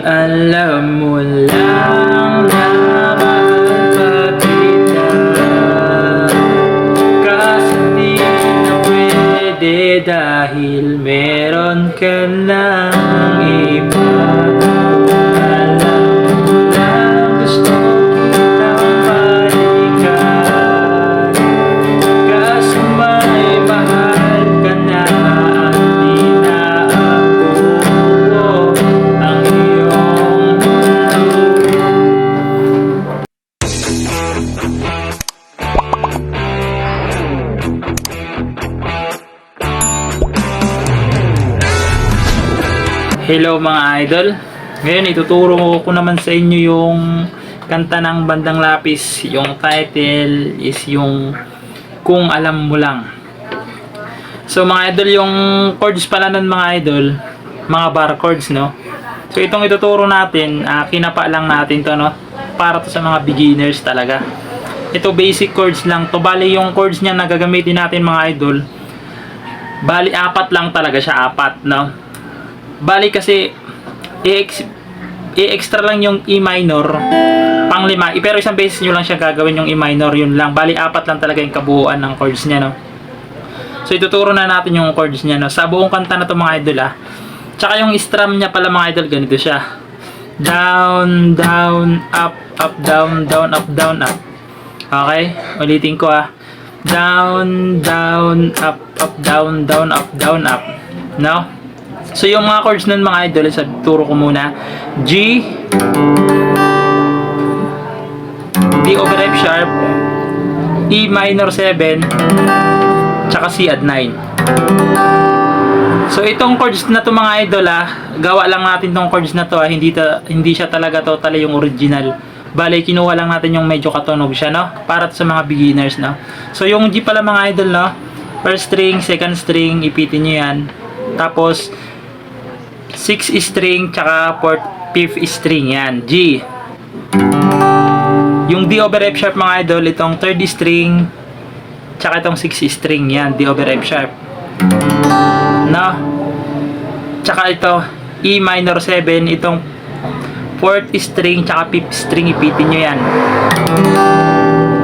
Alam mo lang na mahal pa kita, kaso di na pwede dahil meron ka ng iba. Alam mo lang gusto kitang balikan, kaso may mahal ka na. Di na ako ang iyong Hello mga idol. Ngayon ituturo ko naman sa inyo yung kanta ng Bandang Lapis. Yung title is yung Kung Alam Mo Lang. So mga idol, yung chords pala nun mga idol, mga bar chords, no? So itong ituturo natin, kinapa lang natin to, no? Para to sa mga beginners talaga. Ito basic chords lang to. Bali yung chords niya na gagamitin natin mga idol, bali apat lang talaga siya, apat, no? Bali kasi i-extra lang yung E minor pang lima, pero isang beses nyo lang siya gagawin yung E minor, yun lang. Bali apat lang talaga yung kabuuan ng chords niya, no? So ituturo na natin yung chords niya, no? Sa buong kanta na to mga idol, tsaka yung strum niya pala mga idol, ganito siya: down, down, up, up, down, down, up, down, up. Okay, ulitin ko down, down, up, up, down, down, up, down, up, no? So yung mga chords nun mga idol, sa turo ko muna: G, D over F sharp, E minor 7, tsaka C add 9. So itong chords na to mga idol, gawa lang natin tong chords na to, hindi siya talaga totally yung original. Bale kinuha lang natin yung medyo katunog siya, no? Para to sa mga beginners, no? So yung G pala mga idol, no? First string, second string, ipitin nyo yan. Tapos 6th string, tsaka 5th string, yan, G. Yung D over F sharp mga idol, itong 3rd string, tsaka itong 6th string, yan, D over F sharp, no? Tsaka ito E minor 7, itong 4th string, tsaka 5th string, ipitin nyo yan.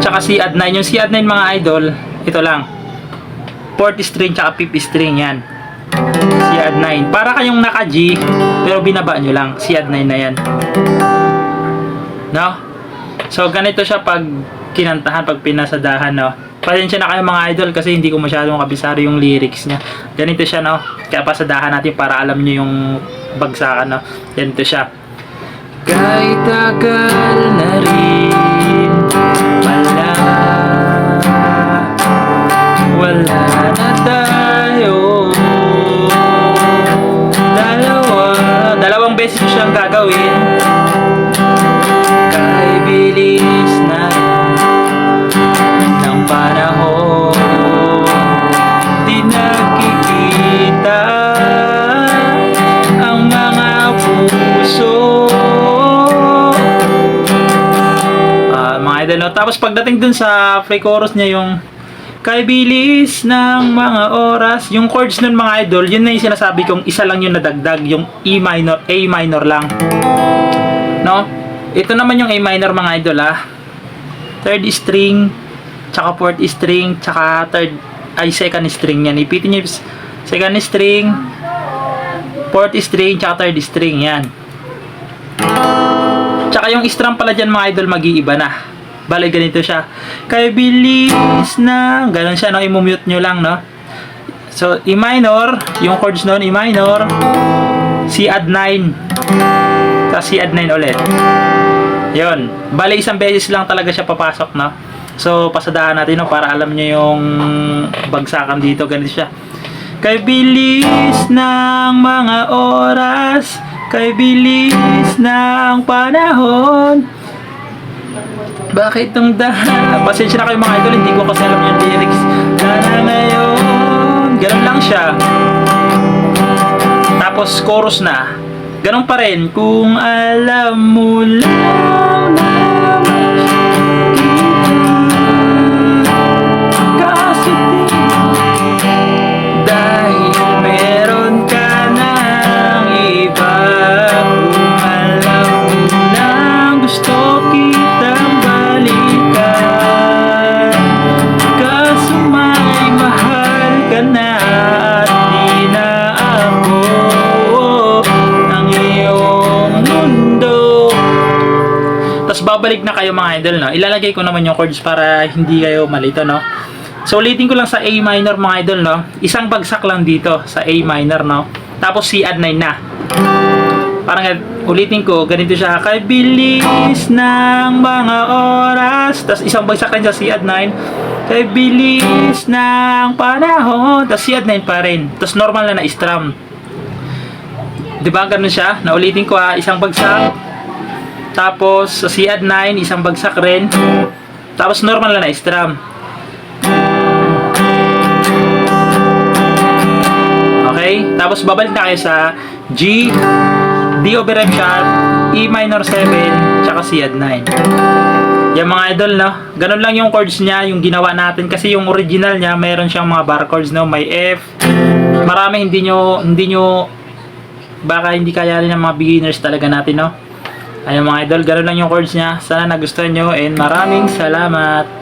Tsaka C add 9, yung C add 9 mga idol, ito lang, 4th string, tsaka 5th string, yan, C add 9. Para kayong naka G pero binaba nyo lang, C add 9 na yan, no? So ganito siya pag kinantahan, pag pinasadahan, no? Pasensya na kayo mga idol kasi hindi ko masyadong kabisado yung lyrics niya. Ganito siya, no? Kaya pasadahan natin para alam nyo yung bagsakan, no? Ganito siya: kahit tagal na rin pala, wala na tayo. Dalawang beses siyang gagawin. Kahit bilis na ng panahon, di nakikita ang mga puso. Mga idol, no? Tapos pagdating dun sa free chorus niya, yung kay bilis ng mga oras, yung chords nun mga idol, yun na yung sinasabi kong isa lang yung nadagdag, yung E minor, A minor lang, no? Ito naman yung A minor mga idol, 3rd string, tsaka 4th string, tsaka 2nd string yan. Ipitin nyo, 2nd string, 4th string, tsaka 3rd string, yan. Tsaka yung strum pala dyan mga idol, mag-iiba na. Bale ganito siya: kay bilis na, ganun siya, no? I-mute nyo lang, no? So E minor, yung chords nun, E minor, C add 9, tapos C add 9 ulit, yun. Bale isang beses lang talaga siya papasok, no? So pasadahan natin, no? Para alam nyo yung bagsakan dito. Ganito siya: kay bilis ng mga oras, kay bilis ng panahon, bakit nung pasensya na kayo mga idol, hindi ko kasi alam yung lyrics. Sana ngayon, ganun lang siya. Tapos chorus na, ganun pa rin: kung alam mo lang na makikita, kaso dahil meron ka ng iba. Kung alam babalik na kayo mga idol, no? Ilalagay ko naman yung chords para hindi kayo malito, no? So, ulitin ko lang sa A minor mga idol, no? Isang bagsak lang dito sa A minor, no? Tapos C add 9 na. Parang ulitin ko, ganito siya. Kay bilis ng mga oras. Tapos isang bagsak lang sa C add 9. Kay bilis ng panahon. Tapos C add 9 pa rin. Tapos normal na strum. Diba ganun siya? Naulitin ko isang bagsak. Tapos sa C add 9, isang bagsak rin. Tapos normal na strum. Okay? Tapos babalik na kayo sa G, D over F sharp, E minor 7, tsaka C add 9. Yan mga idol, no? Ganun lang yung chords niya, yung ginawa natin. Kasi yung original niya, mayroon siyang mga bar chords, no? May F. Marami hindi nyo, baka hindi kaya rin ng mga beginners talaga natin, no? Ayun mga idol, ganun lang yung chords niya. Sana nagustuhan nyo and maraming salamat.